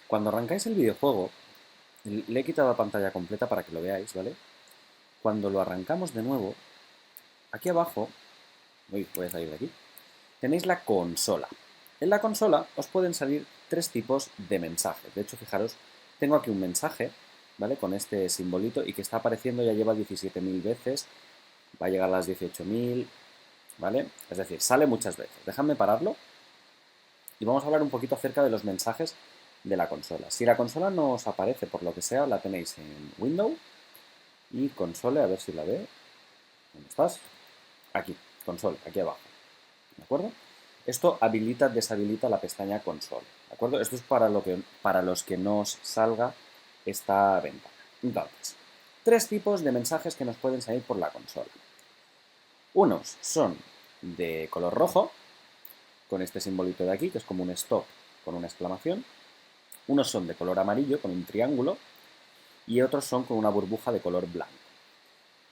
Cuando arrancáis el videojuego, le he quitado la pantalla completa para que lo veáis, ¿vale? Cuando lo arrancamos de nuevo, aquí abajo, uy, voy a salir de aquí, tenéis la consola. En la consola os pueden salir tres tipos de mensajes. De hecho, fijaros, tengo aquí un mensaje, ¿vale? Con este simbolito y que está apareciendo, ya lleva 17.000 veces, va a llegar a las 18.000, ¿vale? Es decir, sale muchas veces. Dejadme pararlo y vamos a hablar un poquito acerca de los mensajes de la consola. Si la consola no os aparece por lo que sea, la tenéis en Windows y console, a ver si la ve. ¿Dónde estás? Aquí, console, aquí abajo. ¿De acuerdo? Esto habilita, deshabilita la pestaña console. ¿De acuerdo? Esto es para los que no os salga esta ventana. Entonces, tres tipos de mensajes que nos pueden salir por la consola. Unos son de color rojo, con este simbolito de aquí, que es como un stop con una exclamación. Unos son de color amarillo, con un triángulo, y otros son con una burbuja de color blanco.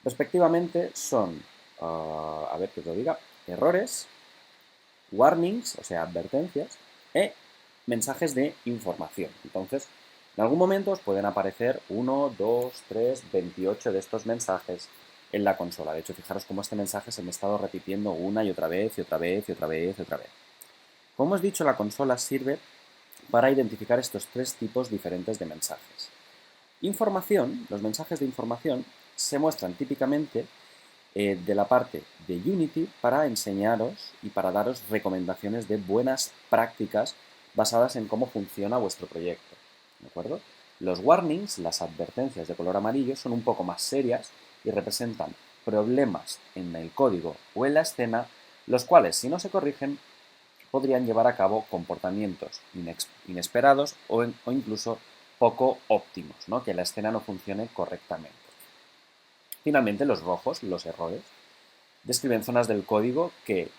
Respectivamente son, a ver que os lo diga, errores, warnings, o sea, advertencias, e mensajes de información. Entonces, en algún momento os pueden aparecer 1, 2, 3, 28 de estos mensajes en la consola. De hecho, fijaros cómo este mensaje se me ha estado repitiendo una y otra vez, y otra vez, y otra vez, y otra vez. Como os he dicho, la consola sirve para identificar estos tres tipos diferentes de mensajes. Información, los mensajes de información se muestran típicamente de la parte de Unity para enseñaros y para daros recomendaciones de buenas prácticas basadas en cómo funciona vuestro proyecto. ¿De acuerdo? Los warnings, las advertencias de color amarillo, son un poco más serias y representan problemas en el código o en la escena, los cuales, si no se corrigen, podrían llevar a cabo comportamientos inesperados o incluso poco óptimos, ¿no? Que la escena no funcione correctamente. Finalmente, los rojos, los errores, describen zonas del código que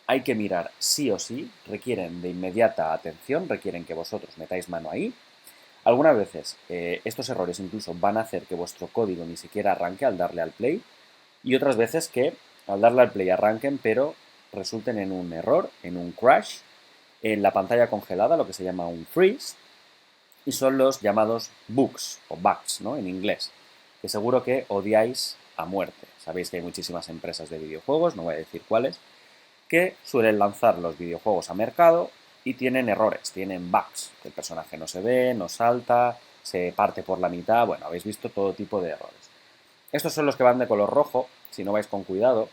hay que mirar sí o sí, requieren de inmediata atención, requieren que vosotros metáis mano ahí. Algunas veces estos errores incluso van a hacer que vuestro código ni siquiera arranque al darle al play, y otras veces que al darle al play arranquen, pero resulten en un error, en un crash, en la pantalla congelada, lo que se llama un freeze, y son los llamados bugs o bugs, ¿no? En inglés, que seguro que odiáis a muerte. Sabéis que hay muchísimas empresas de videojuegos, no voy a decir cuáles, que suelen lanzar los videojuegos a mercado y tienen errores, tienen bugs, que el personaje no se ve, no salta, se parte por la mitad, bueno, habéis visto todo tipo de errores. Estos son los que van de color rojo, si no vais con cuidado,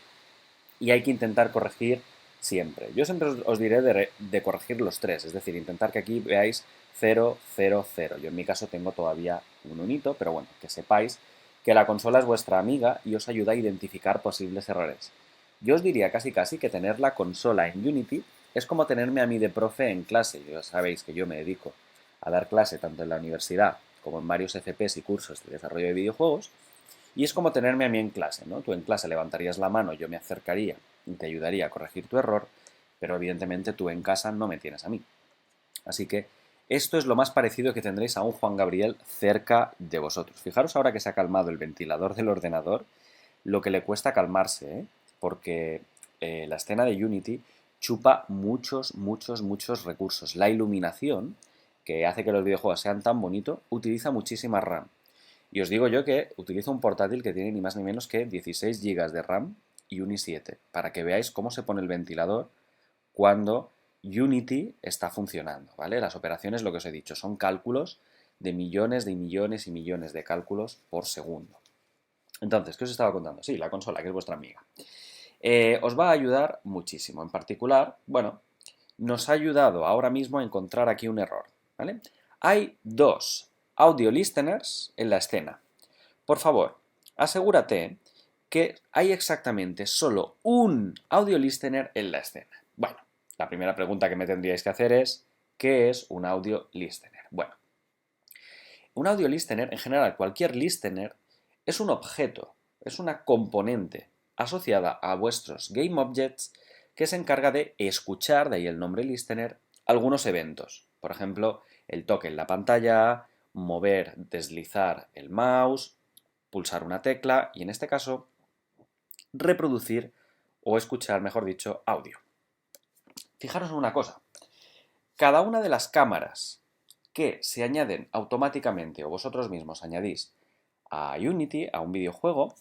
y hay que intentar corregir siempre. Yo siempre os diré de corregir los tres, es decir, intentar que aquí veáis 0, 0, 0. Yo en mi caso tengo todavía un unito, pero bueno, que sepáis que la consola es vuestra amiga y os ayuda a identificar posibles errores. Yo os diría casi casi que tener la consola en Unity es como tenerme a mí de profe en clase. Ya sabéis que yo me dedico a dar clase tanto en la universidad como en varios FPs y cursos de desarrollo de videojuegos, y es como tenerme a mí en clase, ¿no? Tú en clase levantarías la mano, yo me acercaría y te ayudaría a corregir tu error, pero evidentemente tú en casa no me tienes a mí. Así que esto es lo más parecido que tendréis a un Juan Gabriel cerca de vosotros. Fijaros ahora que se ha calmado el ventilador del ordenador, lo que le cuesta calmarse, ¿eh? Porque la escena de Unity chupa muchos, muchos, muchos recursos. La iluminación, que hace que los videojuegos sean tan bonitos, utiliza muchísima RAM. Y os digo yo que utilizo un portátil que tiene ni más ni menos que 16 GB de RAM y un i7, para que veáis cómo se pone el ventilador cuando Unity está funcionando, ¿vale? Las operaciones, lo que os he dicho, son cálculos de millones y millones y millones de cálculos por segundo. Entonces, ¿qué os estaba contando? Sí, la consola, que es vuestra amiga. Os va a ayudar muchísimo. En particular, bueno, nos ha ayudado ahora mismo a encontrar aquí un error, ¿vale? Hay dos audio listeners en la escena. Por favor, asegúrate que hay exactamente solo un audio listener en la escena. Bueno, la primera pregunta que me tendríais que hacer es, ¿qué es un audio listener? Bueno, un audio listener, en general cualquier listener, es un objeto, es una componente asociada a vuestros game objects que se encarga de escuchar, de ahí el nombre listener, algunos eventos. Por ejemplo, el toque en la pantalla, mover, deslizar el mouse, pulsar una tecla y en este caso reproducir o escuchar, mejor dicho, audio. Fijaros en una cosa, cada una de las cámaras que se añaden automáticamente o vosotros mismos añadís a Unity, a un videojuego,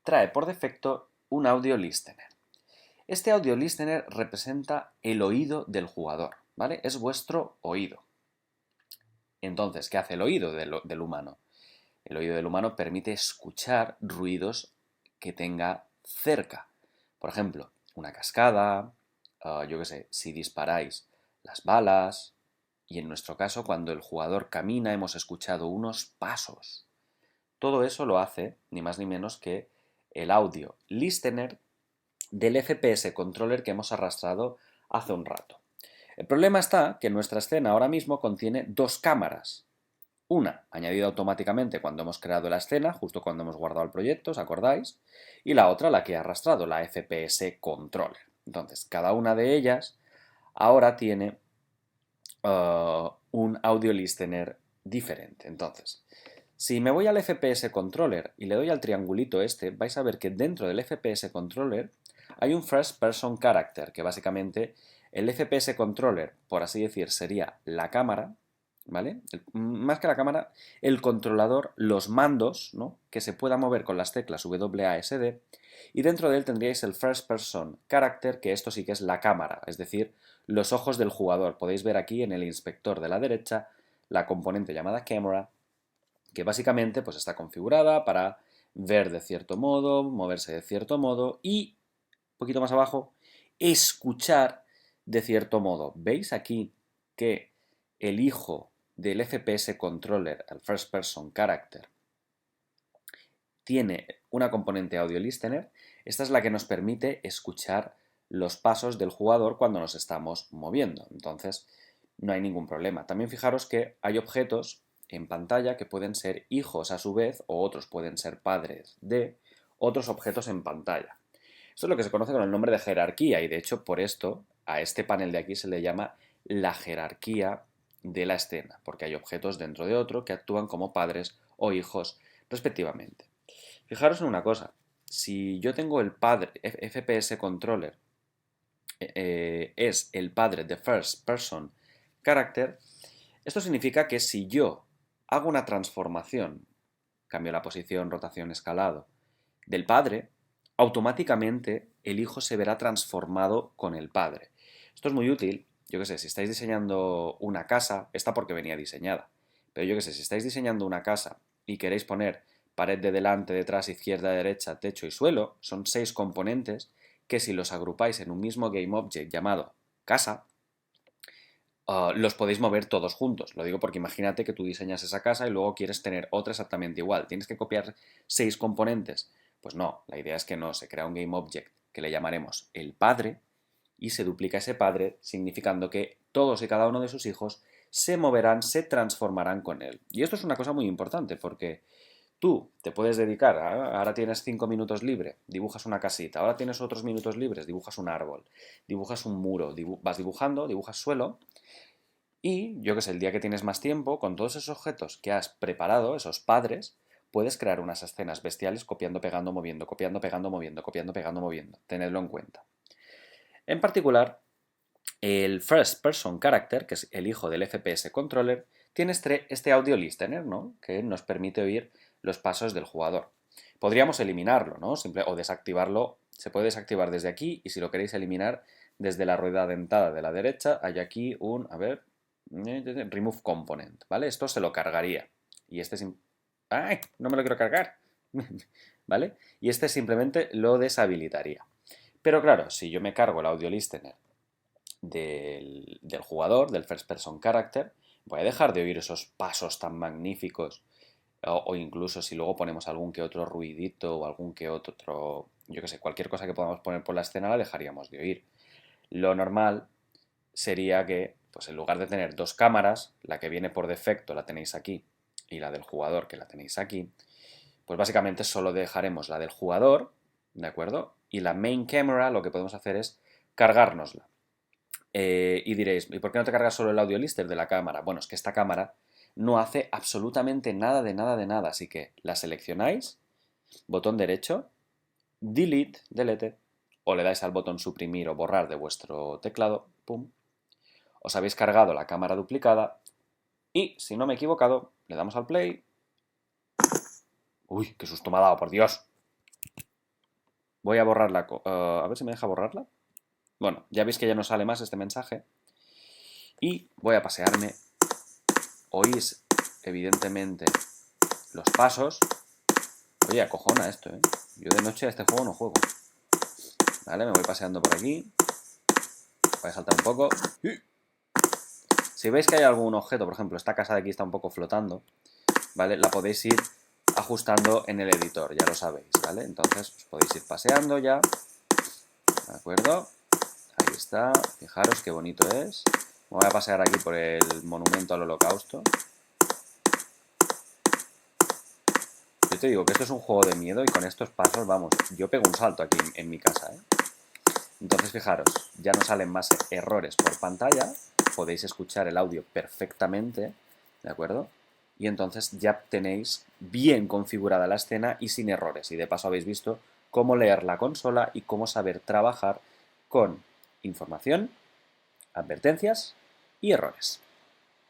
trae por defecto un audio listener. Este audio listener representa el oído del jugador, ¿vale? Es vuestro oído. Entonces, ¿qué hace el oído del humano? El oído del humano permite escuchar ruidos que tenga cerca. Por ejemplo, una cascada, yo qué sé, si disparáis las balas, y en nuestro caso, cuando el jugador camina, hemos escuchado unos pasos. Todo eso lo hace, ni más ni menos que el audio listener del FPS controller que hemos arrastrado hace un rato. El problema está que nuestra escena ahora mismo contiene dos cámaras. Una añadida automáticamente cuando hemos creado la escena, justo cuando hemos guardado el proyecto, ¿os acordáis? Y la otra la que ha arrastrado, la FPS controller. Entonces, cada una de ellas ahora tiene un audio listener diferente. Entonces, si me voy al FPS controller y le doy al triangulito este, vais a ver que dentro del FPS controller hay un first person character, que básicamente el FPS controller, por así decir, sería la cámara, ¿vale? Más que la cámara, el controlador, los mandos, ¿no? Que se pueda mover con las teclas WASD, y dentro de él tendríais el first person character, que esto sí que es la cámara, es decir, los ojos del jugador. Podéis ver aquí en el inspector de la derecha la componente llamada camera, que básicamente pues está configurada para ver de cierto modo, moverse de cierto modo y, un poquito más abajo, escuchar de cierto modo. ¿Veis aquí que el hijo del FPS controller, el first person character, tiene una componente audio listener? Esta es la que nos permite escuchar los pasos del jugador cuando nos estamos moviendo. Entonces, no hay ningún problema. También fijaros que hay objetos en pantalla que pueden ser hijos a su vez o otros pueden ser padres de otros objetos en pantalla. Esto es lo que se conoce con el nombre de jerarquía y de hecho por esto a este panel de aquí se le llama la jerarquía de la escena, porque hay objetos dentro de otro que actúan como padres o hijos respectivamente. Fijaros en una cosa, si yo tengo el padre FPS controller es el padre de first person character, esto significa que si yo hago una transformación, cambio la posición, rotación, escalado, del padre, automáticamente el hijo se verá transformado con el padre. Esto es muy útil, yo que sé, si estáis diseñando una casa, esta porque venía diseñada, pero yo que sé, si estáis diseñando una casa y queréis poner pared de delante, detrás, izquierda, derecha, techo y suelo, son 6 componentes que si los agrupáis en un mismo GameObject llamado casa, los podéis mover todos juntos. Lo digo porque imagínate que tú diseñas esa casa y luego quieres tener otra exactamente igual. ¿Tienes que copiar 6 componentes? Pues no, la idea es que no, se crea un GameObject que le llamaremos el padre y se duplica ese padre, significando que todos y cada uno de sus hijos se moverán, se transformarán con él. Y esto es una cosa muy importante porque tú te puedes dedicar, ahora tienes 5 minutos libre, dibujas una casita, ahora tienes otros minutos libres, dibujas un árbol, dibujas un muro, vas dibujando, dibujas suelo y, yo que sé, el día que tienes más tiempo, con todos esos objetos que has preparado, esos padres, puedes crear unas escenas bestiales copiando, pegando, moviendo, copiando, pegando, moviendo, copiando, pegando, moviendo. Tenedlo en cuenta. En particular, el First Person Character, que es el hijo del FPS Controller, tiene este audio listener, ¿no? Que nos permite oír los pasos del jugador. Podríamos eliminarlo, ¿no? O desactivarlo. Se puede desactivar desde aquí y si lo queréis eliminar desde la rueda dentada de la derecha, hay aquí un, a ver, remove component, ¿vale? Esto se lo cargaría. Y este es... ¡Ay! No me lo quiero cargar. ¿Vale? Y este simplemente lo deshabilitaría. Pero claro, si yo me cargo el audio listener del jugador, del first person character, voy a dejar de oír esos pasos tan magníficos. O incluso si luego ponemos algún que otro ruidito o algún que otro, yo que sé, cualquier cosa que podamos poner por la escena la dejaríamos de oír. Lo normal sería que, pues en lugar de tener dos cámaras, la que viene por defecto la tenéis aquí y la del jugador que la tenéis aquí, pues básicamente solo dejaremos la del jugador, ¿de acuerdo? Y la main camera lo que podemos hacer es cargárnosla. Y diréis, ¿y por qué no te cargas solo el audio lister de la cámara? Bueno, es que esta cámara no hace absolutamente nada de nada de nada, así que la seleccionáis, botón derecho, delete, o le dais al botón suprimir o borrar de vuestro teclado, pum, os habéis cargado la cámara duplicada Y, si no me he equivocado, le damos al play. Uy, qué susto me ha dado, por Dios. Voy a borrarla. A ver si me deja borrarla. Bueno, ya veis que ya no sale más este mensaje. Y voy a pasearme. Oís, evidentemente, los pasos. Oye, acojona esto, ¿eh? Yo de noche a este juego no juego. Vale, me voy paseando por aquí. Voy a saltar un poco. Si veis que hay algún objeto, por ejemplo, esta casa de aquí está un poco flotando, ¿vale? La podéis ir ajustando en el editor, ya lo sabéis, ¿vale? Entonces os podéis ir paseando ya. ¿De acuerdo? Ahí está. Fijaros qué bonito es. Me voy a pasear aquí por el monumento al Holocausto. Yo te digo que esto es un juego de miedo y con estos pasos, vamos, yo pego un salto aquí en mi casa, ¿eh? Entonces, fijaros, ya no salen más errores por pantalla, podéis escuchar el audio perfectamente, ¿de acuerdo? Y entonces ya tenéis bien configurada la escena y sin errores. Y de paso habéis visto cómo leer la consola y cómo saber trabajar con información, advertencias y errores.